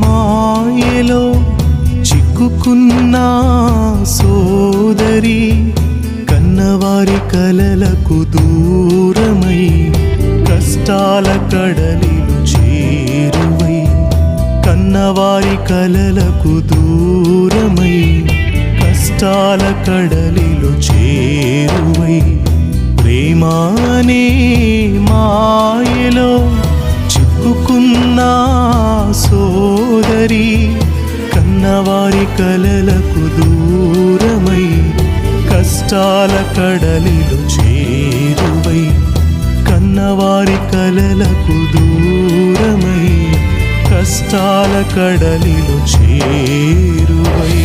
మాయలో చిక్కుకున్న సోదరి కన్నవారి కలలకు దూరమై కష్టాల కడలిలు చేరువై కన్నవారి కలలకు దూరమై కష్టాల కడలిలు చేరువై ప్రేమానే మాయలో చిక్కుకున్న సోదరి కన్నవారి కలలకు దూరమై కష్టాల కడలిలు చేరువై కన్నవారి కలలకు దూరమై కష్టాల కడలిలు చేరువై